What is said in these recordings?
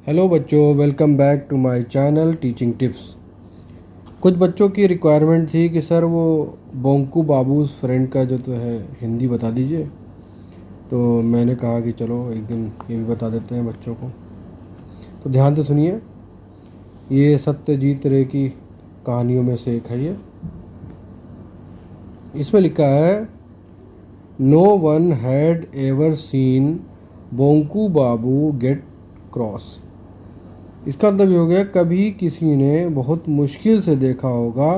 Hello बच्चों, welcome back to my channel teaching tips. कुछ बच्चों की रिक्वायरमेंट थी कि सर वो बोंकू बाबूस फ्रेंड का जो तो है हिंदी बता दीजिए। तो मैंने कहा कि चलो एक दिन ये भी बता देते हैं बच्चों को। तो ध्यान से सुनिए, ये सत्यजीत रे की कहानियों में से एक है। ये इसमें लिखा है, no one had ever seen Bonku Babu get cross. इसका मतलब ये हो गया, कभी किसी ने बहुत मुश्किल से देखा होगा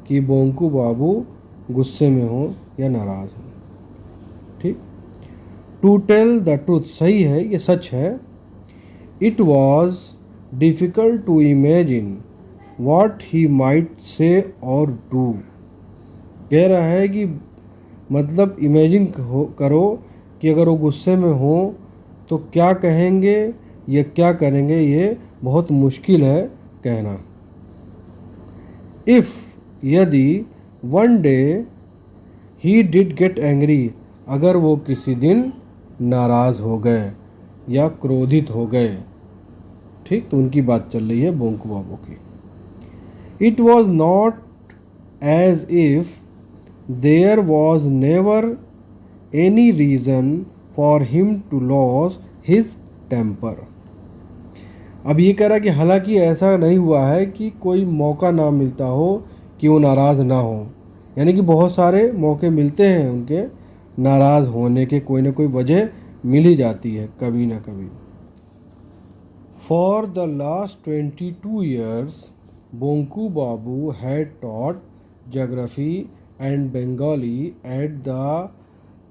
कि बोंकू बाबू गुस्से में हो या नाराज़ हो। ठीक। टू टेल द ट्रूथ, सही है, ये सच है। It was difficult to imagine what he might say और डू। कह रहा है कि मतलब इमेजिन करो कि अगर वो गुस्से में हो तो क्या कहेंगे या क्या करेंगे, ये बहुत मुश्किल है कहना। इफ़, यदि, one day he did get angry, अगर वो किसी दिन नाराज़ हो गए या क्रोधित हो गए। ठीक, तो उनकी बात चल रही है बोंकू बाबू की। It was not as if there was never any reason for him to lose his temper. अब ये कह रहा है कि हालांकि ऐसा नहीं हुआ है कि कोई मौका ना मिलता हो कि वो नाराज़ ना हो, यानी कि बहुत सारे मौके मिलते हैं उनके नाराज़ होने के, कोई ना कोई वजह मिल ही जाती है कभी ना कभी। For the last 22 years Bonku Babu had taught geography and Bengali at the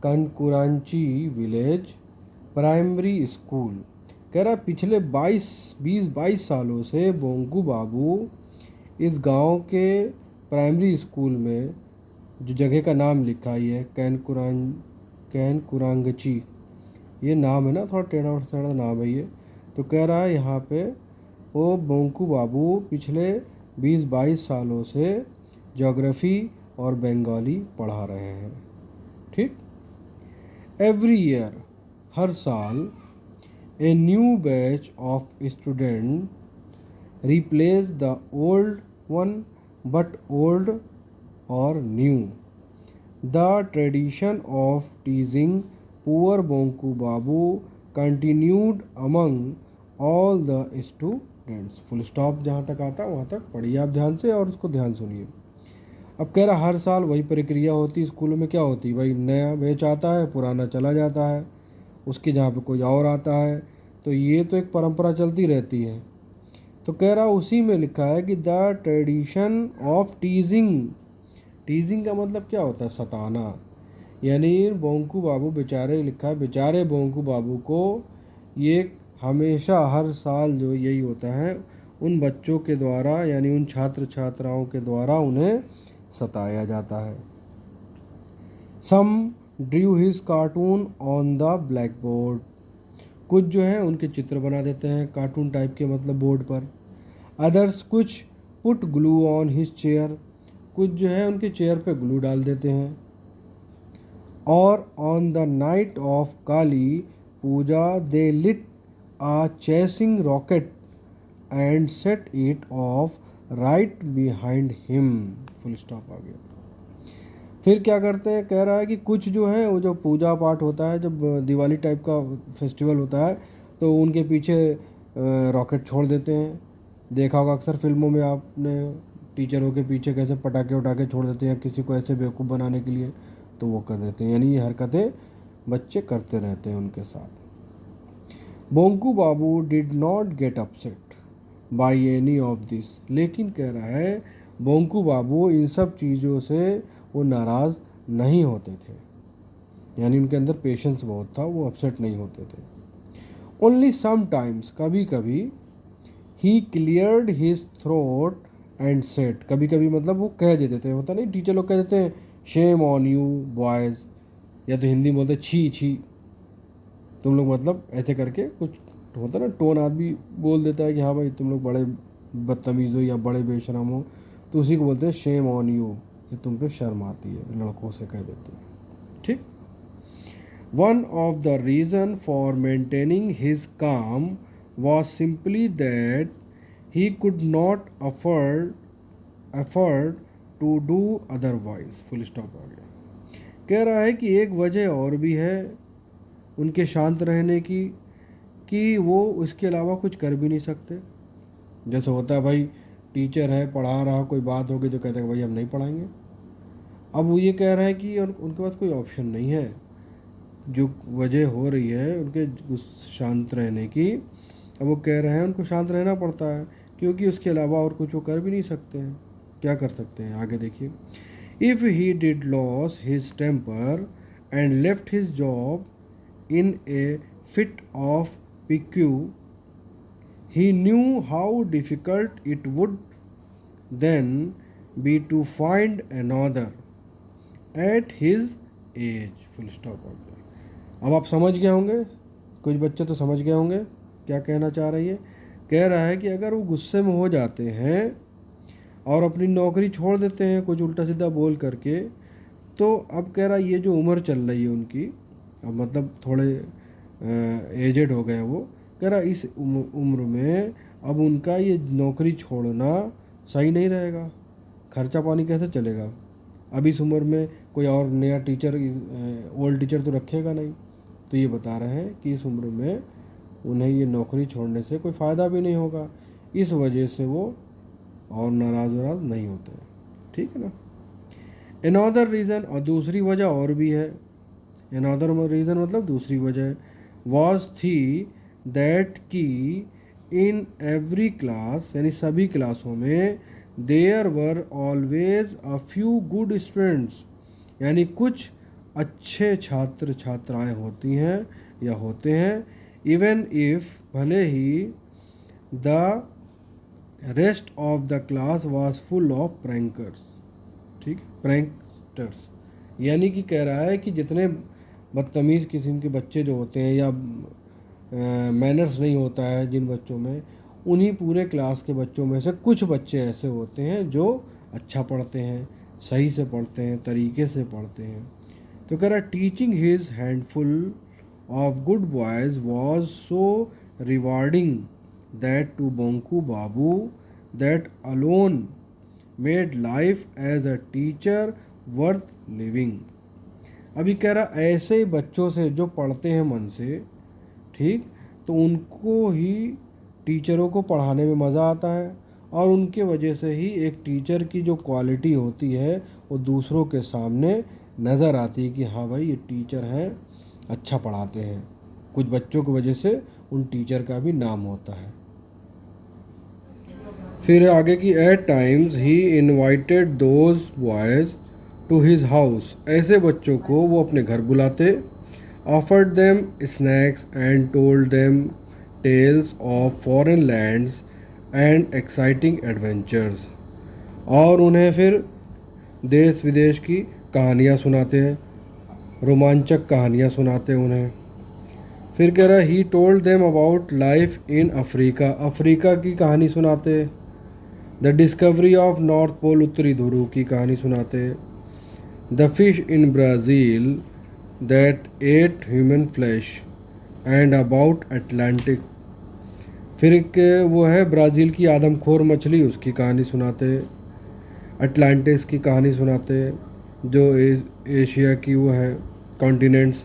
Kankuranchi village primary school. कह रहा पिछले 20-22 सालों से बोंकू बाबू इस गांव के प्राइमरी स्कूल में, जो जगह का नाम लिखा ही है कैनकुरांगची, ये नाम है ना, थोड़ा टेढ़ा टेढ़ा नाम है ये। तो कह रहा है यहाँ पे वो बोंकू बाबू पिछले 20-22 सालों से ज्योग्राफी और बंगाली पढ़ा रहे हैं। ठीक। एवरी ईयर, हर साल, a new batch of student replace the old one, but old or new. The tradition of teasing poor Bonku Babu continued among all the students. Full stop जहाँ तक आता वहाँ तक पढ़िए आप ध्यान से और उसको ध्यान सुनिए। अब कह रहा हर साल वही प्रक्रिया होती है स्कूलों में। क्या होती है भाई, नया बैच आता है, पुराना चला जाता है, उसके जहाँ पे कोई और आता है, तो ये तो एक परंपरा चलती रहती है। तो कह रहा उसी में लिखा है कि द ट्रेडिशन ऑफ टीजिंग। टीजिंग का मतलब क्या होता है, सताना। यानी बोंकू बाबू बेचारे, लिखा है बेचारे बोंकू बाबू को ये हमेशा हर साल जो यही होता है, उन बच्चों के द्वारा यानी उन छात्र छात्राओं के द्वारा उन्हें सताया जाता है। Some drew his cartoon on the blackboard. कुछ जो है उनके चित्र बना देते हैं कार्टून टाइप के, मतलब बोर्ड पर। अदर्स, कुछ put glue on his chair, कुछ जो है उनके चेयर पे ग्लू डाल देते हैं। और on the night of Kali Puja they lit a chasing rocket and set it off right behind him. Full stop आ गया। फिर क्या करते हैं, कह रहा है कि कुछ जो है वो जो पूजा पाठ होता है, जब दिवाली टाइप का फेस्टिवल होता है, तो उनके पीछे रॉकेट छोड़ देते हैं। देखा होगा अक्सर फिल्मों में आपने, टीचरों के पीछे कैसे पटाखे उटाखे छोड़ देते हैं किसी को ऐसे बेवकूफ़ बनाने के लिए, तो वो कर देते हैं। यानी ये हरकतें बच्चे करते रहते हैं उनके साथ। Bonku Babu did not get upset by any of this, लेकिन कह रहा है बोंकू बाबू इन सब चीज़ों से वो नाराज़ नहीं होते थे, यानी उनके अंदर पेशेंस बहुत था, वो अपसेट नहीं होते थे। ओनली सम टाइम्स, कभी कभी, ही cleared his throat and set, कभी कभी मतलब वो कह देते थे, होता नहीं टीचर लोग कह देते हैं शेम ऑन यू बॉयज़, या तो हिंदी में बोलते छी छी तुम लोग, मतलब ऐसे करके कुछ होता ना, टोन आदमी बोल देता है कि हाँ भाई तुम लोग बड़े बदतमीज़ हो या बड़े बेशरम हो, तो उसी को बोलते हैं शेम ऑन यू, ये तुम पे शर्म आती है, लड़कों से कह देते हैं। ठीक। One of the reason for maintaining his calm was simply that he could not afford to do otherwise। Full stop आ गया। कह रहा है कि एक वजह और भी है उनके शांत रहने की कि वो उसके अलावा कुछ कर भी नहीं सकते। जैसे होता है भाई, टीचर है पढ़ा रहा, कोई बात होगी तो कहते हैं भाई हम नहीं पढ़ाएंगे। अब वो ये कह रहे हैं कि उनके पास कोई ऑप्शन नहीं है। जो वजह हो रही है उनके शांत रहने की, अब वो कह रहे हैं उनको शांत रहना पड़ता है क्योंकि उसके अलावा और कुछ वो कर भी नहीं सकते हैं। क्या कर सकते हैं आगे देखिए। If he did lose his temper and left his job in a fit of pique, he knew how difficult it would then be to find another at his age। Full stop हो गया। अब आप समझ गए होंगे, कुछ बच्चे तो समझ गए होंगे क्या कहना चाह रही है। कह रहा है कि अगर वो गुस्से में हो जाते हैं और अपनी नौकरी छोड़ देते हैं कुछ उल्टा सीधा बोल करके, तो अब कह रहा है ये जो उम्र चल रही है उनकी, अब मतलब थोड़े एजेड हो गए हैं वो, कह रहा इस उम्र में अब उनका ये नौकरी छोड़ना सही नहीं रहेगा। खर्चा पानी कैसे चलेगा। अब इस उम्र में कोई और नया टीचर, ओल्ड टीचर तो रखेगा नहीं। तो ये बता रहे हैं कि इस उम्र में उन्हें ये नौकरी छोड़ने से कोई फ़ायदा भी नहीं होगा, इस वजह से वो और नाराज़ वराज नहीं होते हैं। ठीक है ना। अनदर रीज़न, और दूसरी वजह और भी है। अनदर रीज़न मतलब दूसरी वजह वॉज थी दैट कि इन एवरी क्लास, यानी सभी क्लासों में, there were always a few good students, यानी कुछ अच्छे छात्र छात्राएं होती हैं या होते हैं। इवन इफ़, भले ही, the rest of the class was full of prankers. ठीक, प्रैंकस्टर्स, यानी कि कह रहा है कि जितने बदतमीज़ किस्म के बच्चे जो होते हैं या मैनर्स नहीं होता है जिन बच्चों में, उन्हीं पूरे क्लास के बच्चों में से कुछ बच्चे ऐसे होते हैं जो अच्छा पढ़ते हैं, सही से पढ़ते हैं, तरीके से पढ़ते हैं। तो कह रहा teaching his handful of good boys was so rewarding that to Bonku Babu that alone made life as a teacher worth living. अभी कह रहा ऐसे ही बच्चों से जो पढ़ते हैं मन से, ठीक, तो उनको ही टीचरों को पढ़ाने में मज़ा आता है और उनके वजह से ही एक टीचर की जो क्वालिटी होती है वो दूसरों के सामने नज़र आती है कि हाँ भाई ये टीचर हैं, अच्छा पढ़ाते हैं। कुछ बच्चों की वजह से उन टीचर का भी नाम होता है। फिर आगे की, at times he invited those boys to his house, ऐसे बच्चों को वो अपने घर बुलाते। Offered them snacks and told them tales of foreign lands and exciting adventures, और उन्हें फिर देश विदेश की कहानियाँ सुनाते हैं, रोमांचक कहानियाँ सुनाते हैं उन्हें। फिर कह रहा है he told them about life in Africa, Africa की कहानी सुनाते। The discovery of North Pole, उत्तरी ध्रुव की कहानी सुनाते। The fish in Brazil that ate human flesh and about Atlantic, फिर एक वो है ब्राज़ील की आदमखोर मछली, उसकी कहानी सुनाते। अटलांटिस की कहानी सुनाते, जो एशिया की वो है कॉन्टिनेंट्स।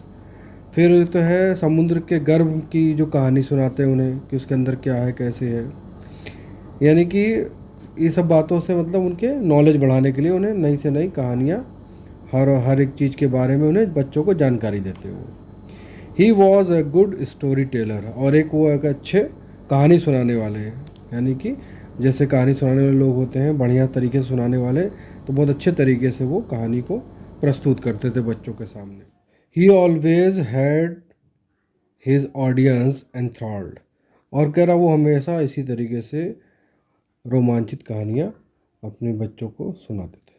फिर तो है समुद्र के गर्भ की जो कहानी सुनाते हैं उन्हें कि उसके अंदर क्या है कैसे है। यानी कि ये सब बातों से मतलब उनके नॉलेज बढ़ाने के लिए उन्हें नई से नई कहानियाँ, हर एक चीज़ के बारे में उन्हें बच्चों को जानकारी देते हो। He was a good story teller, और एक वो एक अच्छे कहानी सुनाने वाले हैं, यानी कि जैसे कहानी सुनाने वाले लोग होते हैं बढ़िया तरीके से सुनाने वाले, तो बहुत अच्छे तरीके से वो कहानी को प्रस्तुत करते थे बच्चों के सामने। He always had his audience enthralled, और कह रहा वो हमेशा इसी तरीके से रोमांचित कहानियाँ अपने बच्चों को सुनाते थे।